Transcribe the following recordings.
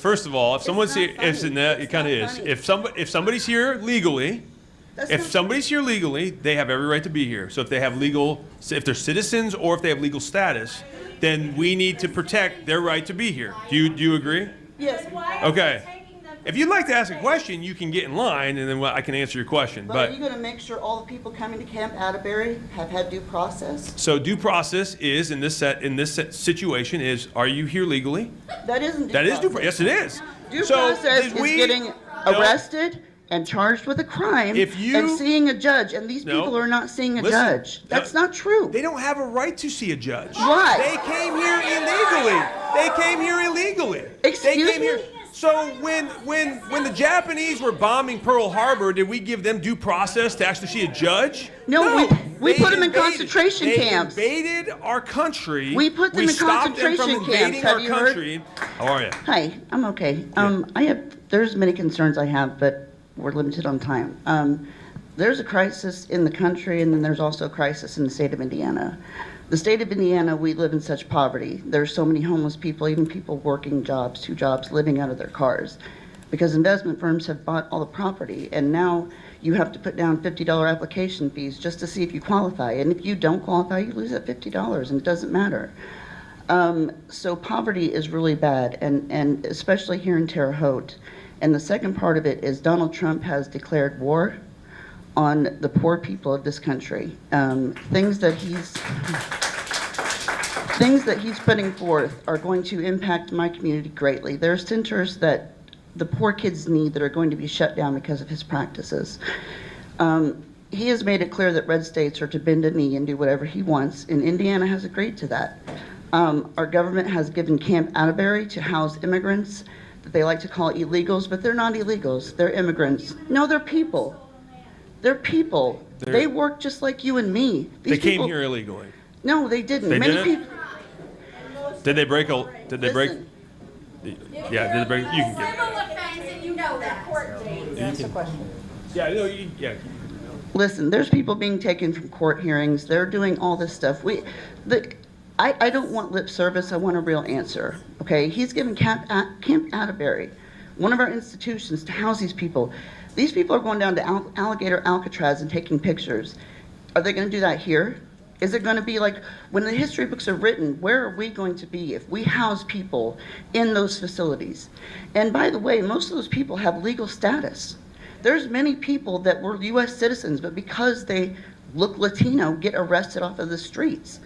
first of all, if someone's here, it kind of is. If somebody's here legally, they have every right to be here. So if they're citizens or if they have legal status, then we need to protect their right to be here. Do you agree? Yes. Okay. If you'd like to ask a question, you can get in line, and then I can answer your question. But are you going to make sure all the people coming to Camp Atterbury have had due process? So due process is in this situation is: are you here legally? That isn't due process. That is due process. Yes, it is. Due process is getting arrested and charged with a crime and seeing a judge, and these people are not seeing a judge. That's not true. They don't have a right to see a judge. Why? They came here illegally. Excuse me? So when the Japanese were bombing Pearl Harbor, did we give them due process to actually see a judge? No, we put them in concentration camps. They invaded our country. We put them in concentration camps. Have you heard? How are you? Hi, I'm okay. There's many concerns I have, but we're limited on time. There's a crisis in the country, and then there's also a crisis in the state of Indiana. The state of Indiana, we live in such poverty. There's so many homeless people, even people working jobs, 2 jobs, living out of their cars, because investment firms have bought all the property, and now you have to put down $50 application fees just to see if you qualify. And if you don't qualify, you lose that $50, and it doesn't matter. So poverty is really bad, and especially here in Terre Haute. And the second part of it is Donald Trump has declared war on the poor people of this country. Things that he's putting forth are going to impact my community greatly. There are centers that the poor kids need that are going to be shut down because of his practices. He has made it clear that red states are to bend a knee and do whatever he wants, and Indiana has agreed to that. Our government has given Camp Atterbury to house immigrants that they like to call illegals, but they're not illegals, they're immigrants. No, they're people. They're people. They work just like you and me. They came here illegally. No, they didn't. They Many didn't? people. Did they break? Yeah. Did they break? You can get it. You know that. That's the question. Yeah. No. Listen, there's people being taken from court hearings. They're doing all this stuff. I don't want lip service. I want a real answer. Okay? He's given Camp Atterbury, one of our institutions, to house these people. These people are going down to Alligator Alcatraz and taking pictures. Are they going to do that here? Is it going to be like when the history books are written, where are we going to be if we house people in those facilities? And by the way, most of those people have legal status. There's many people that were U.S. citizens, but because they look Latino, get arrested off of the streets.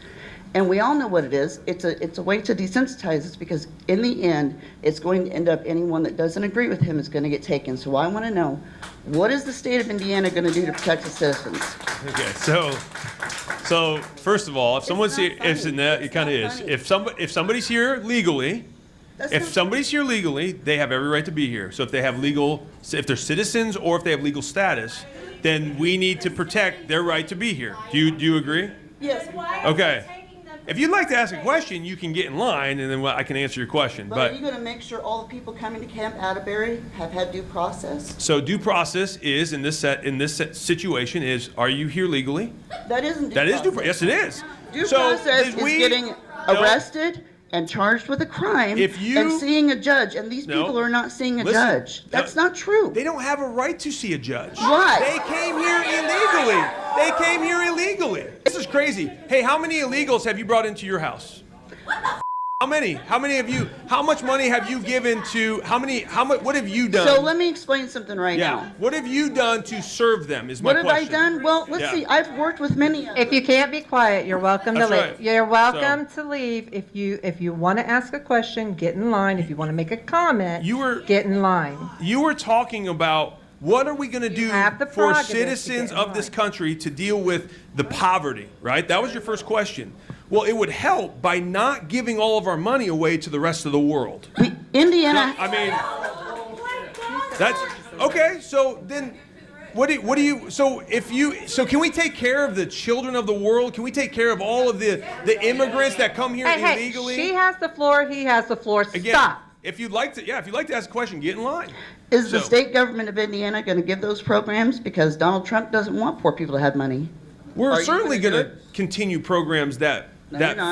And we all know what it is. It's a way to desensitize us, because in the end, it's going to end up anyone that doesn't agree with him is going to get taken. So I want to know, what is the state of Indiana going to do to protect the citizens? Okay, so first of all, if someone's here, it kind of is. If somebody's here legally, they have every right to be here. So if they're citizens or if they have legal status, then we need to protect their right to be here. Do you agree? Yes. Okay. If you'd like to ask a question, you can get in line, and then I can answer your question. But are you going to make sure all the people coming to Camp Atterbury have had due process? So due process is in this situation is: are you here legally? That isn't due process. That is due process. Yes, it is. Due process is getting arrested and charged with a crime and seeing a judge, and these people are not seeing a judge. That's not true. They don't have a right to see a judge. Why? They came here illegally. This is crazy. Hey, how many illegals have you brought into your house? How many? How many of you? How much money have you given to? How much? What have you done? So let me explain something now. Yeah. What have you done to serve them? Is my question. What have I done? Well, let's see. I've worked with many. If you can't be quiet, you're welcome to leave. Right. You're welcome to leave. If you want to ask a question, get in line. If you want to make a comment, get in line. You were talking about what are we going to do for citizens of this country to deal with the poverty, right? That was your first question. Well, it would help by not giving all of our money away to the rest of the world. Indiana. I mean, that's okay. So then, what do you? So can we take care of the children of the world? Can we take care of all of the immigrants that come here illegally? She has the floor. He has the floor. Again, Stop. If you'd like to ask a question, get in line. Is the state government of Indiana going to give those programs? Because Donald Trump doesn't want poor people to have money. We're certainly going to continue programs that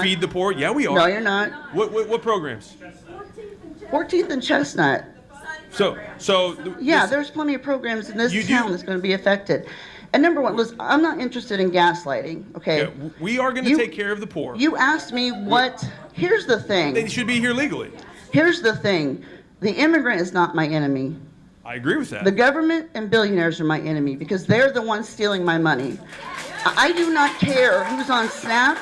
feed the poor. Yeah, we are. No, you're not. What programs? 14th and Chestnut. Yeah, there's plenty of programs in this You town do- that's going to be affected. And number one, listen, I'm not interested in gaslighting, okay? Yeah, we are going to take care of the poor. You asked me what, here's the thing. They should be here legally. Here's the thing. The immigrant is not my enemy. I agree with that. The government and billionaires are my enemy because they're the ones stealing my money. I do not care who's on SNAP.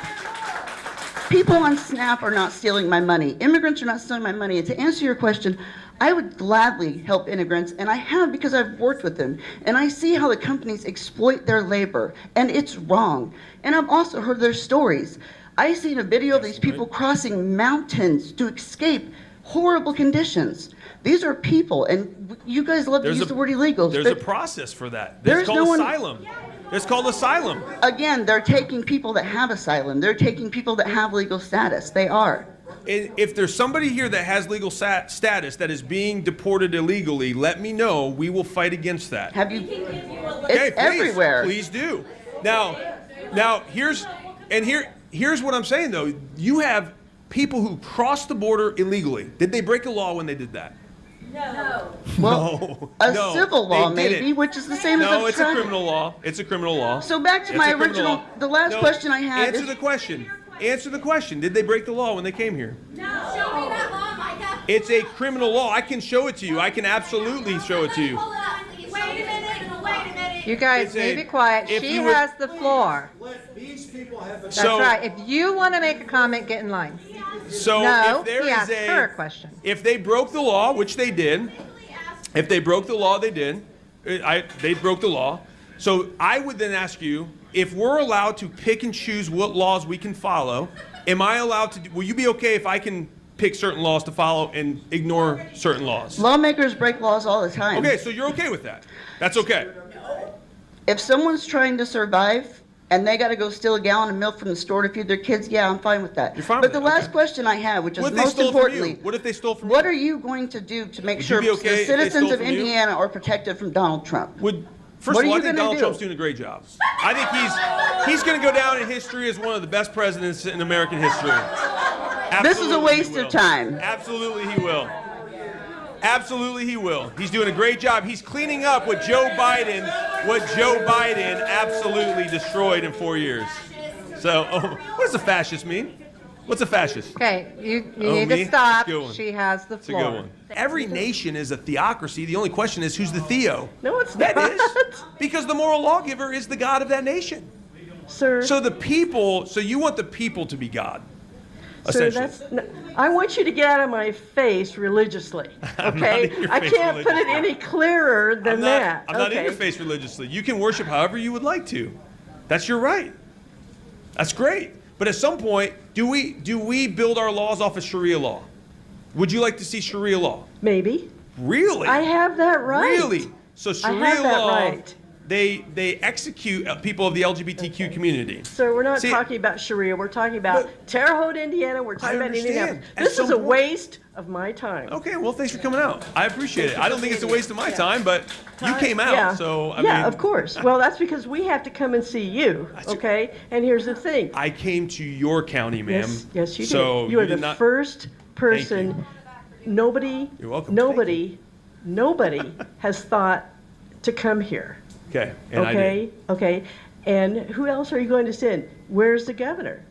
People on SNAP are not stealing my money. Immigrants are not stealing my money. And to answer your question, I would gladly help immigrants, and I have because I've worked with them. And I see how the companies exploit their labor, and it's wrong. And I've also heard their stories. I seen a video of these people crossing mountains to escape horrible conditions. These are people, and you guys love to use the word illegals. There's a process for that. It's called asylum. It's called asylum. Again, they're taking people that have asylum. They're taking people that have legal status. They are. If there's somebody here that has legal status that is being deported illegally, let me know. We will fight against that. Have you? Okay, It's everywhere. Please do. Now here's what I'm saying though. You have people who crossed the border illegally. Did they break a law when they did that? No. Well, No, civil law they maybe, didn't. which is the same as No, a it's a criminal law. It's a criminal law. So back to It's my a criminal original, law. the last No, question I had Answer is, the question. Answer the question. Did they break the law when they came here? No. Show me that law, Micah. It's a criminal law. I can show it to you. I can absolutely show it to you. Pull it up. Wait a minute. You guys It's may a- be quiet. if She you would- has the floor. These people have the That's So- right. If you want to make a comment, get in line. So No, if there he is asked her a question. if they broke the law, which they did, if they broke the law, they did. They broke the law. So I would then ask you, if we're allowed to pick and choose what laws we can follow, am I allowed to? Will you be okay if I can pick certain laws to follow and ignore certain laws? lawmakers break laws all the time. Okay, so you're okay with that? That's okay. If someone's trying to survive and they got to go steal a gallon of milk from the store to feed their kids, yeah, I'm fine with that. You're fine But with the that, last okay. question I have, which is What if they most stole from you? importantly, What if they stole from what you? are you going to do to make Would sure you be okay the if they citizens stole of from you? Indiana are protected from Donald Trump? First What of all, are I you think gonna Donald do? Trump's doing a great job. I think he's going to go down in history as one of the best presidents in American history. This is a Absolutely waste he of will. time. Absolutely he will. Absolutely he will. He's doing a great job. He's cleaning up what Joe Biden absolutely destroyed in 4 years. So, what does a fascist mean? What's a fascist? Okay, you Oh, need me? to stop. That's a good one. She has the It's a floor. good one. Every nation is a theocracy. The only question is who's the theo? No, it's That not. is. Because the moral lawgiver is the God of that nation. Sir, So you want the people to be God, sir, essentially. I want you to get out of my face religiously, I'm not okay? in your I face can't put it religiously. any clearer than that. I'm not in your okay? face religiously. You can worship however you would like to. That's your right. That's great. But at some point, do we build our laws off of Sharia law? Would you like to see Sharia law? Maybe. Really? I have that right. Really? So I Sharia have that law, right. they execute people of the LGBTQ community. So we're not See, talking about Sharia. We're talking about But- Terre Haute, Indiana. We're talking about understand. Indianapolis. At This some is a point- waste of my time. Okay, well, thanks for coming out. I appreciate it. I don't think it's a waste of my time, but you came out, Yeah. so I yeah, mean, of course. Well, that's because we have to come and see you, okay? And here's the thing. I came to your county, ma'am. Yes, you did. So You are did the not- first person. Nobody. You're welcome. Nobody has thought to come here. Okay, and I did. Okay. Okay. And who else are you going to send? Where's the governor?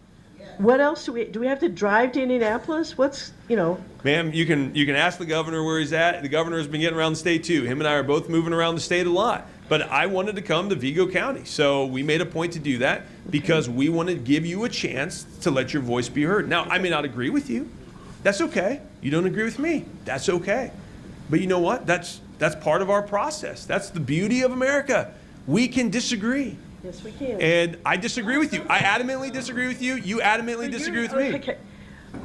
What else do we have to drive to Indianapolis? What's Ma'am, you can ask the governor where he's at. The governor has been getting around the state too. Him and I are both moving around the state a lot. But I wanted to come to Vigo County, so we made a point to do that because we want to give you a chance to let your voice be heard. Now, I may not agree with you. That's okay. You don't agree with me. That's okay. But you know what? That's part of our process. That's the beauty of America. We can disagree. Yes, we can. And I disagree with you. I adamantly disagree with you. You adamantly disagree with me. Okay.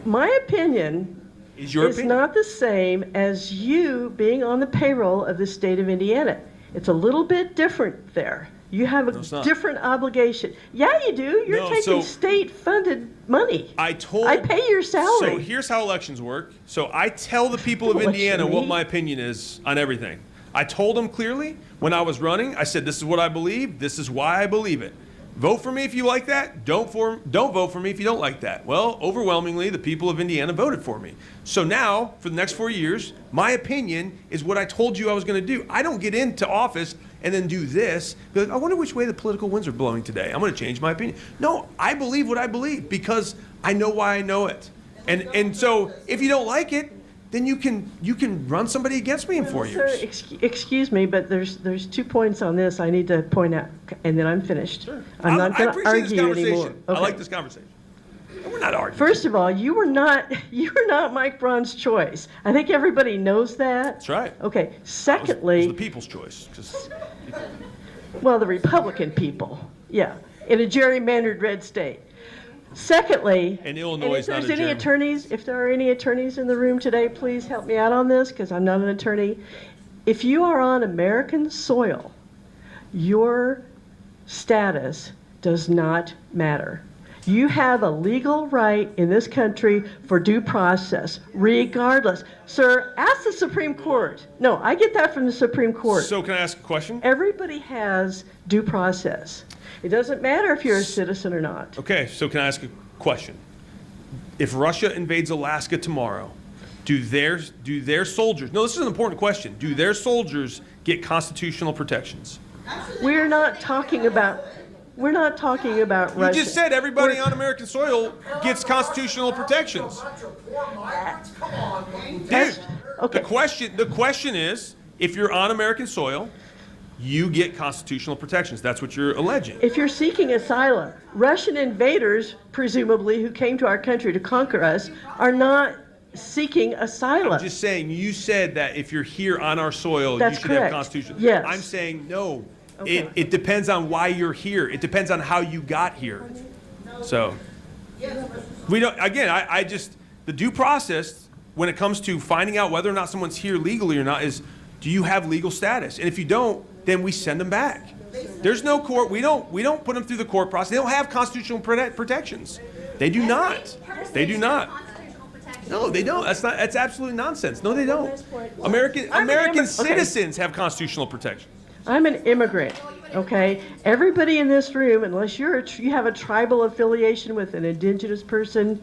My opinion Is your is opinion? not the same as you being on the payroll of the state of Indiana. It's a little bit different there. You have a it's not. different obligation. Yeah, you do. You're No, taking so- state-funded money. I pay your salary. So here's how elections work. So I tell the people of What you Indiana what mean? my opinion is on everything. I told them clearly when I was running, I said, this is what I believe. This is why I believe it. Vote for me if you like that. Don't vote for me if you don't like that. Well, overwhelmingly, the people of Indiana voted for me. So now, for the next 4 years, my opinion is what I told you I was going to do. I don't get into office and then do this. Be like, I wonder which way the political winds are blowing today. I'm going to change my opinion. No, I believe what I believe because I know why I know it. And so if you don't like it, then you can run somebody against me in 4 years. Sir, excuse me, but there's 2 points on this I need to point out, and then I'm finished. Sure. I'm not going to appreciate this argue conversation. anymore. I Okay. like this conversation. And we're not arguing. First of all, you were not Mike Braun's choice. I think everybody knows that. That's right. Okay. It was Secondly, the people's choice. well, the Republican people, yeah, in a gerrymandered red state. Secondly, And Illinois is not a if there are any attorneys in the room today, please help me out on this because I'm not an attorney. If you are on American soil, your status does not matter. You have a legal right in this country for due process, regardless. Sir, ask the Supreme Court. No, I get that from the Supreme Court. So can I ask a question? Everybody has due process. It doesn't matter if you're a citizen or not. Okay, so can I ask a question? If Russia invades Alaska tomorrow, do their soldiers, no, this is an important question, do their soldiers get constitutional protections? We're not talking about Russia. You just said everybody on American soil gets constitutional protections. Dude, Okay. the question is, if you're on American soil, you get constitutional protections. That's what you're alleging. If you're seeking asylum, Russian invaders, presumably, who came to our country to conquer us, are not seeking asylum. I'm just saying, you said that if you're here on our soil, That's you should have correct. constitution. Yes. I'm saying no. Okay. It depends on why you're here. It depends on how you got here. So we don't. Again, I just the due process when it comes to finding out whether or not someone's here legally or not is, do you have legal status? And if you don't, then we send them back. There's no court. We don't put them through the court process. They don't have constitutional protections. They do not. They do not. No, they don't. That's absolutely nonsense. No, they don't. American citizens have constitutional protection. I'm an immigrant, okay? Everybody in this room, unless you have a tribal affiliation with an indigenous person,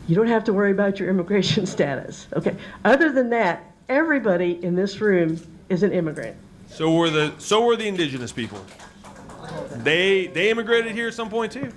you don't have to worry about your immigration status, okay? Other than that, everybody in this room is an immigrant. So were the indigenous people. They immigrated here at some point too.